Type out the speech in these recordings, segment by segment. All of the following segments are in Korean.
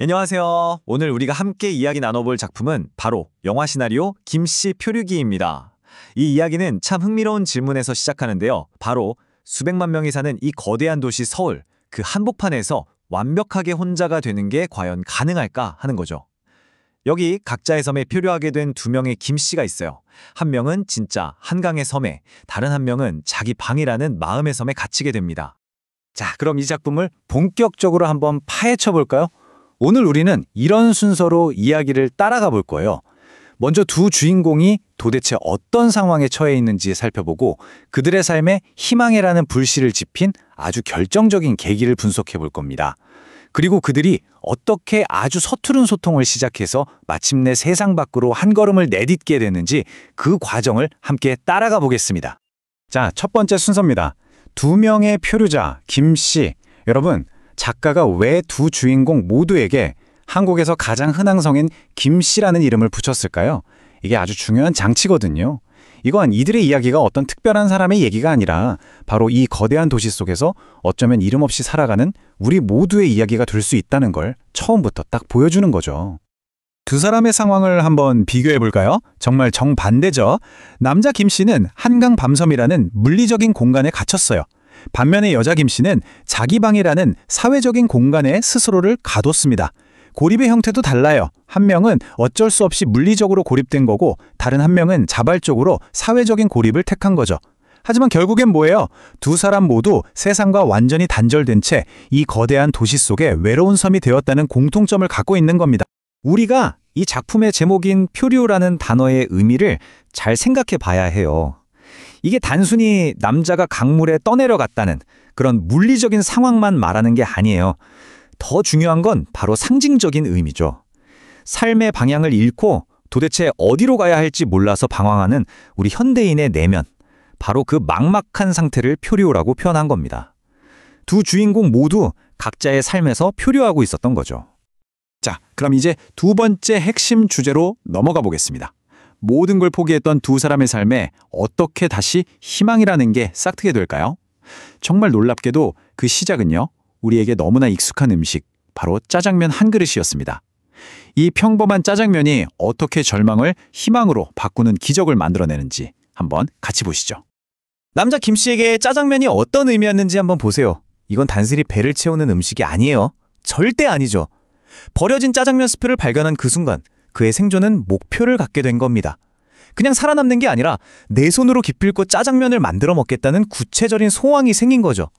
안녕하세요. 오늘 우리가 함께 이야기 나눠볼 작품은 바로 영화 시나리오 김씨 표류기입니다. 이 이야기는 참 흥미로운 질문에서 시작하는데요. 바로 수백만 명이 사는 이 거대한 도시 서울, 그 한복판에서 완벽하게 혼자가 되는 게 과연 가능할까 하는 거죠. 여기 각자의 섬에 표류하게 된 두 명의 김씨가 있어요. 한 명은 진짜 한강의 섬에, 다른 한 명은 자기 방이라는 마음의 섬에 갇히게 됩니다. 자, 그럼 이 작품을 본격적으로 한번 파헤쳐 볼까요? 오늘 우리는 이런 순서로 이야기를 따라가 볼 거예요. 먼저 두 주인공이 도대체 어떤 상황에 처해 있는지 살펴보고 그들의 삶에 희망이라는 불씨를 지핀 아주 결정적인 계기를 분석해 볼 겁니다. 그리고 그들이 어떻게 아주 서투른 소통을 시작해서 마침내 세상 밖으로 한 걸음을 내딛게 되는지 그 과정을 함께 따라가 보겠습니다. 자, 첫 번째 순서입니다. 두 명의 표류자, 김씨. 여러분, 작가가 왜 두 주인공 모두에게 한국에서 가장 흔한 성인 김씨라는 이름을 붙였을까요? 이게 아주 중요한 장치거든요. 이건 이들의 이야기가 어떤 특별한 사람의 얘기가 아니라 바로 이 거대한 도시 속에서 어쩌면 이름 없이 살아가는 우리 모두의 이야기가 될 수 있다는 걸 처음부터 딱 보여주는 거죠. 두 사람의 상황을 한번 비교해 볼까요? 정말 정반대죠. 남자 김씨는 한강 밤섬이라는 물리적인 공간에 갇혔어요. 반면에 여자 김씨는 자기 방이라는 사회적인 공간에 스스로를 가뒀습니다. 고립의 형태도 달라요. 한 명은 어쩔 수 없이 물리적으로 고립된 거고 다른 한 명은 자발적으로 사회적인 고립을 택한 거죠. 하지만 결국엔 뭐예요? 두 사람 모두 세상과 완전히 단절된 채 이 거대한 도시 속에 외로운 섬이 되었다는 공통점을 갖고 있는 겁니다. 우리가 이 작품의 제목인 표류라는 단어의 의미를 잘 생각해 봐야 해요. 이게 단순히 남자가 강물에 떠내려갔다는 그런 물리적인 상황만 말하는 게 아니에요. 더 중요한 건 바로 상징적인 의미죠. 삶의 방향을 잃고 도대체 어디로 가야 할지 몰라서 방황하는 우리 현대인의 내면, 바로 그 막막한 상태를 표류라고 표현한 겁니다. 두 주인공 모두 각자의 삶에서 표류하고 있었던 거죠. 자, 그럼 이제 두 번째 핵심 주제로 넘어가 보겠습니다. 모든 걸 포기했던 두 사람의 삶에 어떻게 다시 희망이라는 게 싹트게 될까요? 정말 놀랍게도 그 시작은요, 우리에게 너무나 익숙한 음식, 바로 짜장면 한 그릇이었습니다. 이 평범한 짜장면이 어떻게 절망을 희망으로 바꾸는 기적을 만들어내는지 한번 같이 보시죠. 남자 김씨에게 짜장면이 어떤 의미였는지 한번 보세요. 이건 단순히 배를 채우는 음식이 아니에요. 절대 아니죠. 버려진 짜장면 스프를 발견한 그 순간 그의 생존은 목표를 갖게 된 겁니다. 그냥 살아남는 게 아니라 내 손으로 기필코 짜장면을 만들어 먹겠다는 구체적인 소망이 생긴 거죠.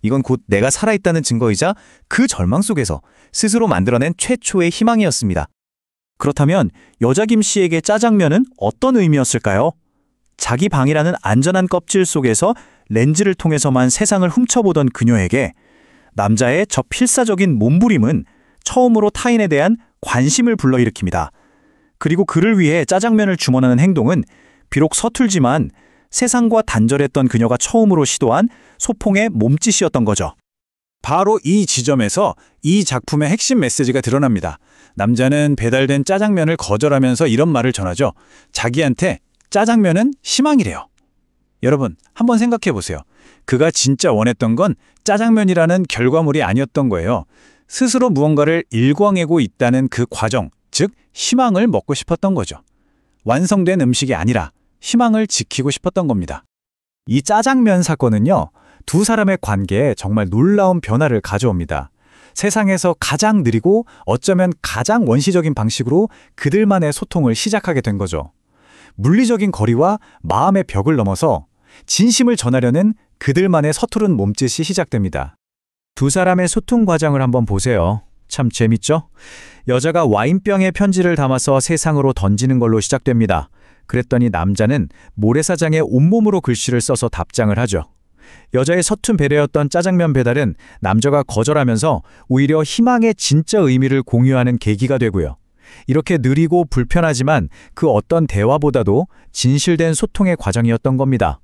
이건 곧 내가 살아있다는 증거이자 그 절망 속에서 스스로 만들어낸 최초의 희망이었습니다. 그렇다면 여자 김씨에게 짜장면은 어떤 의미였을까요? 자기 방이라는 안전한 껍질 속에서 렌즈를 통해서만 세상을 훔쳐보던 그녀에게 남자의 저 필사적인 몸부림은 처음으로 타인에 대한 관심을 불러일으킵니다. 그리고 그를 위해 짜장면을 주문하는 행동은 비록 서툴지만 세상과 단절했던 그녀가 처음으로 시도한 소풍의 몸짓이었던 거죠. 바로 이 지점에서 이 작품의 핵심 메시지가 드러납니다. 남자는 배달된 짜장면을 거절하면서 이런 말을 전하죠. 자기한테 짜장면은 희망이래요. 여러분, 한번 생각해 보세요. 그가 진짜 원했던 건 짜장면이라는 결과물이 아니었던 거예요. 스스로 무언가를 일궈내고 있다는 그 과정, 즉 희망을 먹고 싶었던 거죠. 완성된 음식이 아니라 희망을 지키고 싶었던 겁니다. 이 짜장면 사건은요, 두 사람의 관계에 정말 놀라운 변화를 가져옵니다. 세상에서 가장 느리고 어쩌면 가장 원시적인 방식으로 그들만의 소통을 시작하게 된 거죠. 물리적인 거리와 마음의 벽을 넘어서 진심을 전하려는 그들만의 서투른 몸짓이 시작됩니다. 두 사람의 소통 과정을 한번 보세요. 참 재밌죠? 여자가 와인병에 편지를 담아서 세상으로 던지는 걸로 시작됩니다. 그랬더니 남자는 모래사장에 온몸으로 글씨를 써서 답장을 하죠. 여자의 서툰 배려였던 짜장면 배달은 남자가 거절하면서 오히려 희망의 진짜 의미를 공유하는 계기가 되고요. 이렇게 느리고 불편하지만 그 어떤 대화보다도 진실된 소통의 과정이었던 겁니다.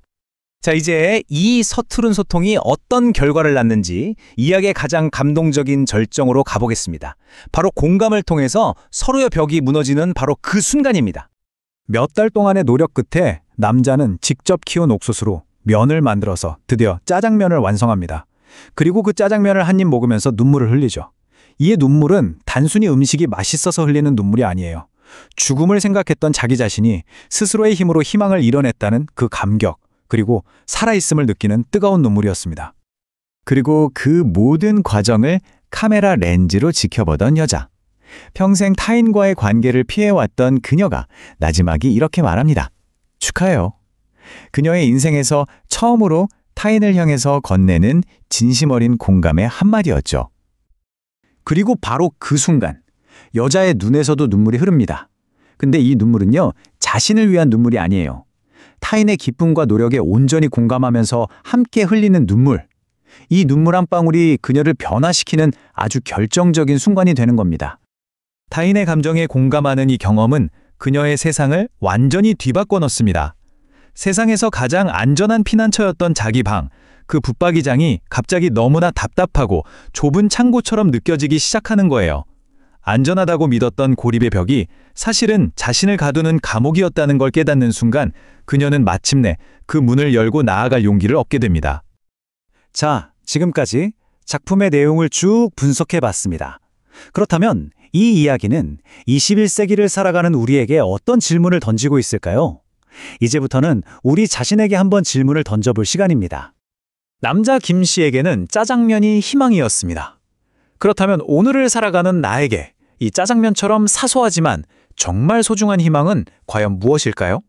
자, 이제 이 서투른 소통이 어떤 결과를 낳는지 이야기의 가장 감동적인 절정으로 가보겠습니다. 바로 공감을 통해서 서로의 벽이 무너지는 바로 그 순간입니다. 몇 달 동안의 노력 끝에 남자는 직접 키운 옥수수로 면을 만들어서 드디어 짜장면을 완성합니다. 그리고 그 짜장면을 한 입 먹으면서 눈물을 흘리죠. 이의 눈물은 단순히 음식이 맛있어서 흘리는 눈물이 아니에요. 죽음을 생각했던 자기 자신이 스스로의 힘으로 희망을 이뤄냈다는 그 감격, 그리고 살아있음을 느끼는 뜨거운 눈물이었습니다. 그리고 그 모든 과정을 카메라 렌즈로 지켜보던 여자. 평생 타인과의 관계를 피해왔던 그녀가 마지막에 이렇게 말합니다. 축하해요. 그녀의 인생에서 처음으로 타인을 향해서 건네는 진심 어린 공감의 한마디였죠. 그리고 바로 그 순간 여자의 눈에서도 눈물이 흐릅니다. 근데 이 눈물은요, 자신을 위한 눈물이 아니에요. 타인의 기쁨과 노력에 온전히 공감하면서 함께 흘리는 눈물. 이 눈물 한 방울이 그녀를 변화시키는 아주 결정적인 순간이 되는 겁니다. 타인의 감정에 공감하는 이 경험은 그녀의 세상을 완전히 뒤바꿔 놓습니다. 세상에서 가장 안전한 피난처였던 자기 방, 그 붙박이장이 갑자기 너무나 답답하고 좁은 창고처럼 느껴지기 시작하는 거예요. 안전하다고 믿었던 고립의 벽이 사실은 자신을 가두는 감옥이었다는 걸 깨닫는 순간 그녀는 마침내 그 문을 열고 나아갈 용기를 얻게 됩니다. 자, 지금까지 작품의 내용을 쭉 분석해 봤습니다. 그렇다면 이 이야기는 21세기를 살아가는 우리에게 어떤 질문을 던지고 있을까요? 이제부터는 우리 자신에게 한번 질문을 던져볼 시간입니다. 남자 김 씨에게는 짜장면이 희망이었습니다. 그렇다면 오늘을 살아가는 나에게 이 짜장면처럼 사소하지만 정말 소중한 희망은 과연 무엇일까요?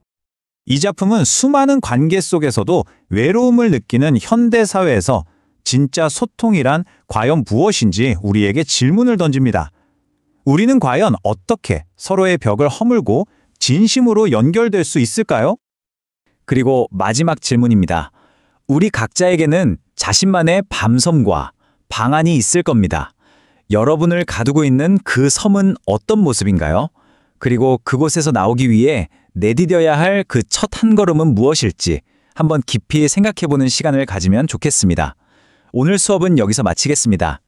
이 작품은 수많은 관계 속에서도 외로움을 느끼는 현대 사회에서 진짜 소통이란 과연 무엇인지 우리에게 질문을 던집니다. 우리는 과연 어떻게 서로의 벽을 허물고 진심으로 연결될 수 있을까요? 그리고 마지막 질문입니다. 우리 각자에게는 자신만의 밤섬과 방안이 있을 겁니다. 여러분을 가두고 있는 그 섬은 어떤 모습인가요? 그리고 그곳에서 나오기 위해 내디뎌야 할 그 첫 한 걸음은 무엇일지 한번 깊이 생각해보는 시간을 가지면 좋겠습니다. 오늘 수업은 여기서 마치겠습니다.